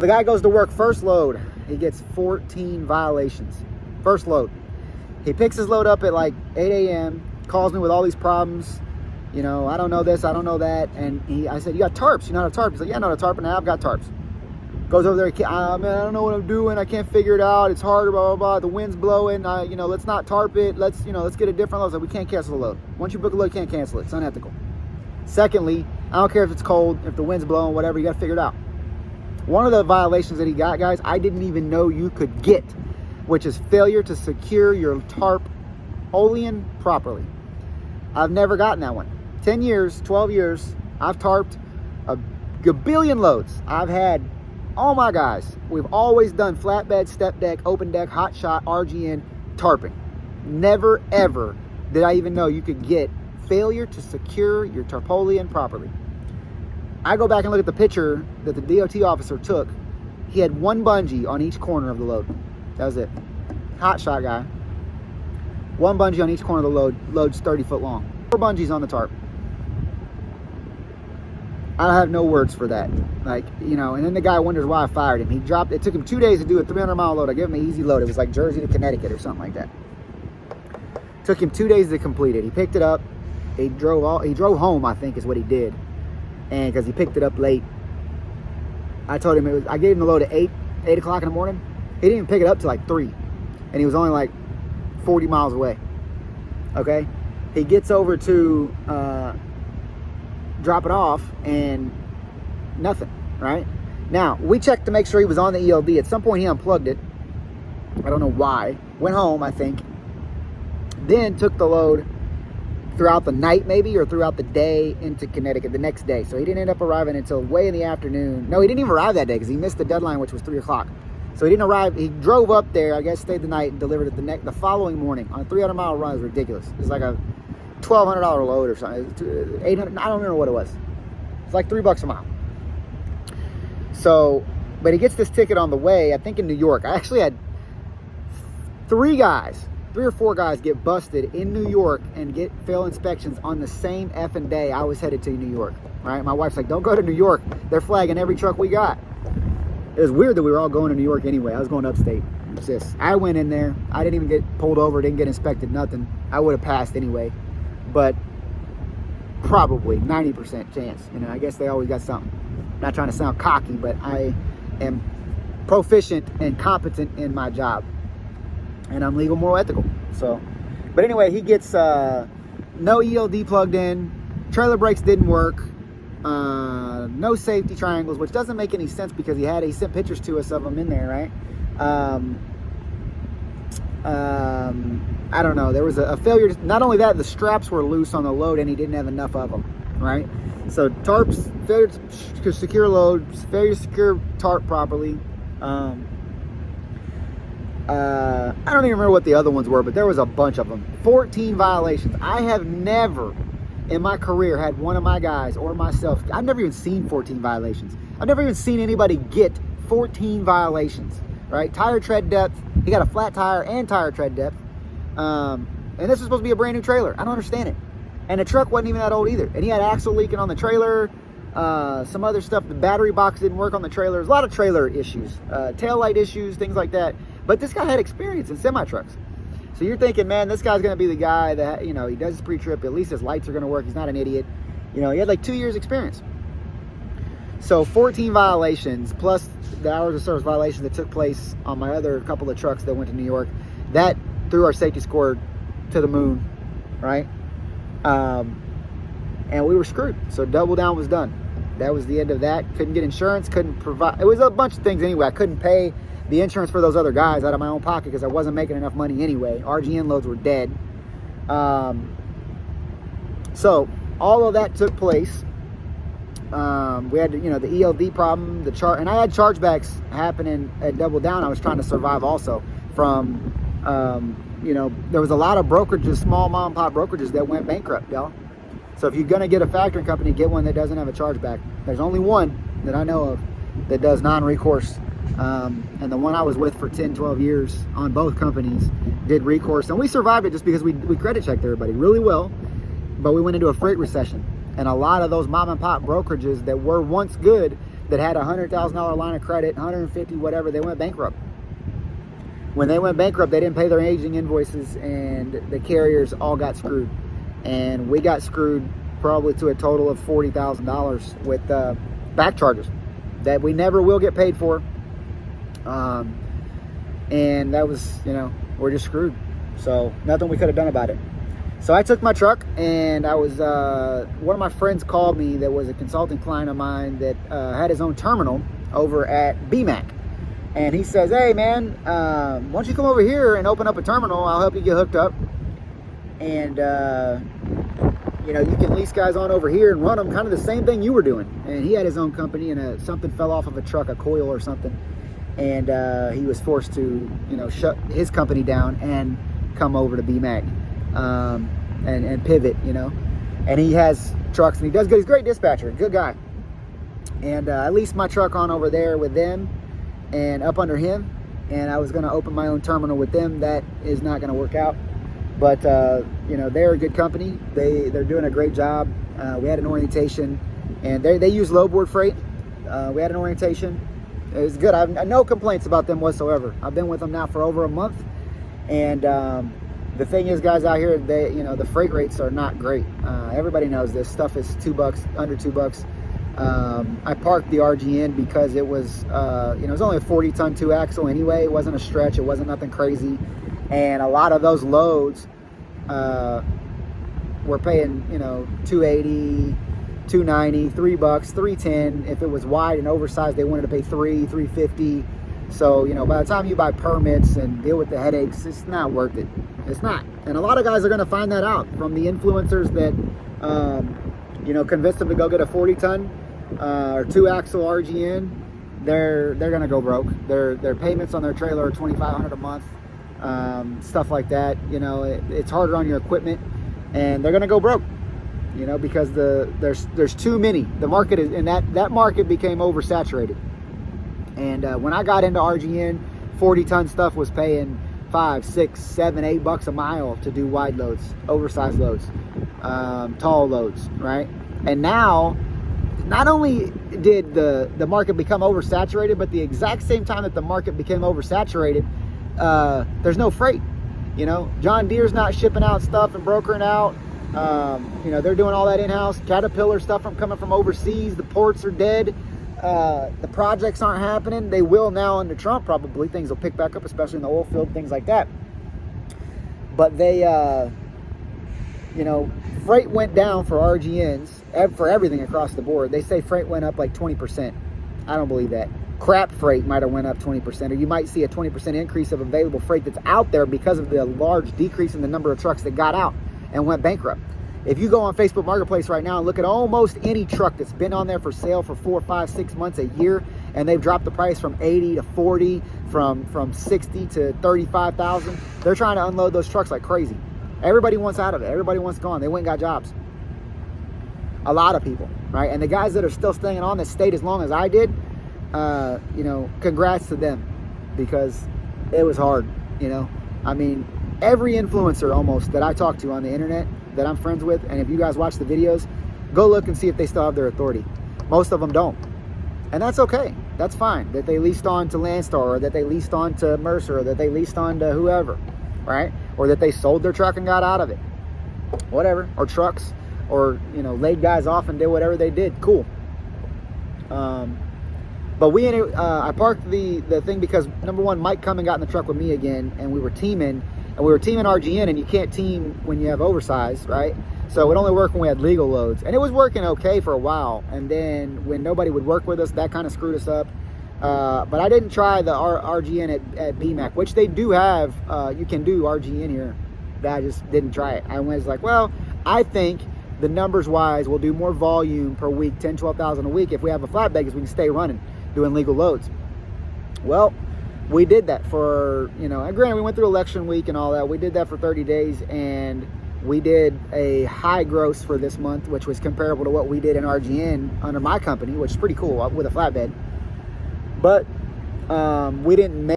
The guy goes to work, first load, he gets 14 violations. First load. He picks his load up at like 8 a.m., calls me with all these problems. You know, I don't know this, I don't know that. And I said, you got tarps? You know how to tarp? He's like, yeah, I know how to tarp, and I've got tarps. Goes over there, man, I don't know what I'm doing. I can't figure it out. It's hard, blah, blah, blah. The wind's blowing. You know, let's not tarp it. Let's get a different load. So we can't cancel the load. Once you book a load, you can't cancel it. It's unethical. Secondly, I don't care if it's cold, if the wind's blowing, whatever, you got to figure it out. One of the violations that he got, guys, I didn't even know you could get, which is failure to secure your tarpaulin properly. I've never gotten that one. 10 years, 12 years, I've tarped a gabillion loads. I've had all my guys. We've always done flatbed, step deck, open deck, hot shot, RGN, tarping. Never, ever did I even know you could get failure to secure your tarpaulin properly. I go back and look at the picture that the DOT officer took. He had one bungee on each corner of the load. That was it. Hot shot guy. One bungee on each corner of the load. Load's 30 foot long. 4 bungees on the tarp. I have no words for that. Like, you know, and then the guy wonders why I fired him. He dropped, it took him 2 days to do a 300-mile load. I gave him an easy load. It was like Jersey to Connecticut or something like that. Took him 2 days to complete it. He picked it up. He drove home, I think is what he did. And because he picked it up late. I told him I gave him the load at 8 o'clock in the morning. He didn't even pick it up till like 3. And he was only like 40 miles away. Okay? He gets over to drop it off and nothing, right? Now, we checked to make sure he was on the ELD. At some point, he unplugged it. I don't know why. Went home, I think. Then took the load throughout the night, maybe, or throughout the day into Connecticut the next day. So he didn't end up arriving until way in the afternoon. No, he didn't even arrive that day because he missed the deadline, which was 3 o'clock. So he didn't arrive. He drove up there, I guess, stayed the night, and delivered it the following morning on a 300-mile run. It was ridiculous. It was like a $1,200 load or something. $800. I don't remember what it was. It's like $3 a mile. So, but he gets this ticket on the way, I think in New York. I actually had 3 or 4 guys get busted in New York and get fail inspections on the same effing day I was headed to New York, right? My wife's like, don't go to New York. They're flagging every truck we got. It was weird that we were all going to New York anyway. I was going upstate. It's just, I went in there. I didn't even get pulled over, didn't get inspected, nothing. I would have passed anyway, but probably 90% chance. You know, I guess they always got something. Not trying to sound cocky, but I am proficient and competent in my job. And I'm legal, moral, ethical. So, but anyway, he gets no ELD plugged in. Trailer brakes didn't work. No safety triangles, which doesn't make any sense because he sent pictures to us of them in there, right? I don't know. There was a failure. Not only that, the straps were loose on the load and he didn't have enough of them, right? So tarps, failure to secure load, failure to secure tarp properly. I don't even remember what the other ones were, but there was a bunch of them. 14 violations. I have never in my career had one of my guys or myself, I've never even seen 14 violations. I've never even seen anybody get 14 violations, right? Tire tread depth. He got a flat tire and tire tread depth. And this was supposed to be a brand new trailer. I don't understand it. And the truck wasn't even that old either. And he had axle leaking on the trailer. Some other stuff. The battery box didn't work on the trailer. There's a lot of trailer issues. Taillight issues, things like that. But this guy had experience in semi-trucks. So you're thinking, man, this guy's going to be the guy that, you know, he does his pre-trip. At least his lights are going to work. He's not an idiot. You know, he had like 2 years experience. So 14 violations plus the hours of service violations that took place on my other couple of trucks that went to New York. That threw our safety score to the moon, right? And we were screwed. So double down was done. That was the end of that. Couldn't get insurance, couldn't provide. It was a bunch of things anyway. I couldn't pay the insurance for those other guys out of my own pocket because I wasn't making enough money anyway. RGN loads were dead. So all of that took place. We had, you know, the ELD problem, and I had chargebacks happening at Double Down. I was trying to survive also from, you know, there was a lot of brokerages, small mom and pop brokerages that went bankrupt, y'all. So if you're going to get a factoring company, get one that doesn't have a chargeback. There's only one that I know of that does non-recourse. And the one I was with for 10, 12 years on both companies did recourse. And we survived it just because we credit checked everybody really well. But we went into a freight recession. And a lot of those mom and pop brokerages that were once good that had a $100,000 line of credit, 150, whatever, they went bankrupt. When they went bankrupt, they didn't pay their aging invoices, and the carriers all got screwed. And we got screwed probably to a total of $40,000 with back charges that we never will get paid for. And that was, we're just screwed. So nothing we could have done about it. So I took my truck, and I was, one of my friends called me that was a consulting client of mine that had his own terminal over at BMAC. And he says, hey man, why don't you come over here and open up a terminal? I'll help you get hooked up. And, you can lease guys on over here and run them, kind of the same thing you were doing. And he had his own company, and something fell off of a truck, a coil or something. And he was forced to, shut his company down and come over to BMAC and pivot, And he has trucks, and he does good. He's a great dispatcher, good guy. And I leased my truck on over there with them and up under him. And I was going to open my own terminal with them. That is not going to work out. But, they're a good company. They're doing a great job. We had an orientation, and they use low board freight. We had an orientation. It was good. I have no complaints about them whatsoever. I've been with them now for over a month. And the thing is, guys out here, the freight rates are not great. Everybody knows this stuff is $2, under $2. I parked the RGN because it was, it was only a 40-ton 2-axle anyway. It wasn't a stretch. It wasn't nothing crazy. And a lot of those loads were paying, $280, $290, $3, $310. If it was wide and oversized, they wanted to pay $350. So, by the time you buy permits and deal with the headaches, it's not worth it. It's not. And a lot of guys are going to find that out from the influencers that, convince them to go get a 40-ton or 2-axle RGN. They're going to go broke. Their payments on their trailer are $2,500 a month. Stuff like that. It's harder on your equipment, and they're going to go broke. Because there's too many. The market is, and that market became oversaturated. And when I got into RGN, 40-ton stuff was paying $5, $6, $7, $8 a mile to do wide loads, oversized loads, tall loads, right? And now, not only did the market become oversaturated, but the exact same time that the market became oversaturated, there's no freight. John Deere's not shipping out stuff and brokering out. They're doing all that in-house. Caterpillar stuff coming from overseas. The ports are dead. The projects aren't happening. They will now under Trump, probably. Things will pick back up, especially in the oil field, things like that. But they, freight went down for RGNs, for everything across the board. They say freight went up like 20%. I don't believe that. Crap freight might have went up 20%, or you might see a 20% increase of available freight that's out there because of the large decrease in the number of trucks that got out and went bankrupt. If you go on Facebook Marketplace right now and look at almost any truck that's been on there for sale for 4, 5, 6 months, a year, and they've dropped the price from 80 to 40, from 60 to 35,000, they're trying to unload those trucks like crazy. Everybody wants out of it. Everybody wants gone. They went and got jobs. A lot of people, right? And the guys that are still staying on that stayed as long as I did, congrats to them, because it was hard. Every influencer almost that I talk to on the internet that I'm friends with, and if you guys watch the videos, go look and see if they still have their authority. Most of them don't. And that's okay. That's fine. That they leased on to Landstar, or that they leased on to Mercer, or that they leased on to whoever, right? Or that they sold their truck and got out of it. Whatever. Or trucks, or, laid guys off and did whatever they did. Cool. But I parked the thing because, number one, Mike come and got in the truck with me again, and we were teaming RGN, and you can't team when you have oversized, right? So it only worked when we had legal loads, and it was working okay for a while. And then when nobody would work with us, that kind of screwed us up. But I didn't try the RGN at BMAC, which they do have. You can do RGN here. I just didn't try it. I was like, well, I think the numbers wise, we'll do more volume per week, 10, 12,000 a week. If we have a flatbed, because we can stay running, doing legal loads. Well, we did that for, and granted, we went through election week and all that. We did that for 30 days, and we did a high gross for this month, which was comparable to what we did in RGN under my company, which is pretty cool with a flatbed. But we didn't make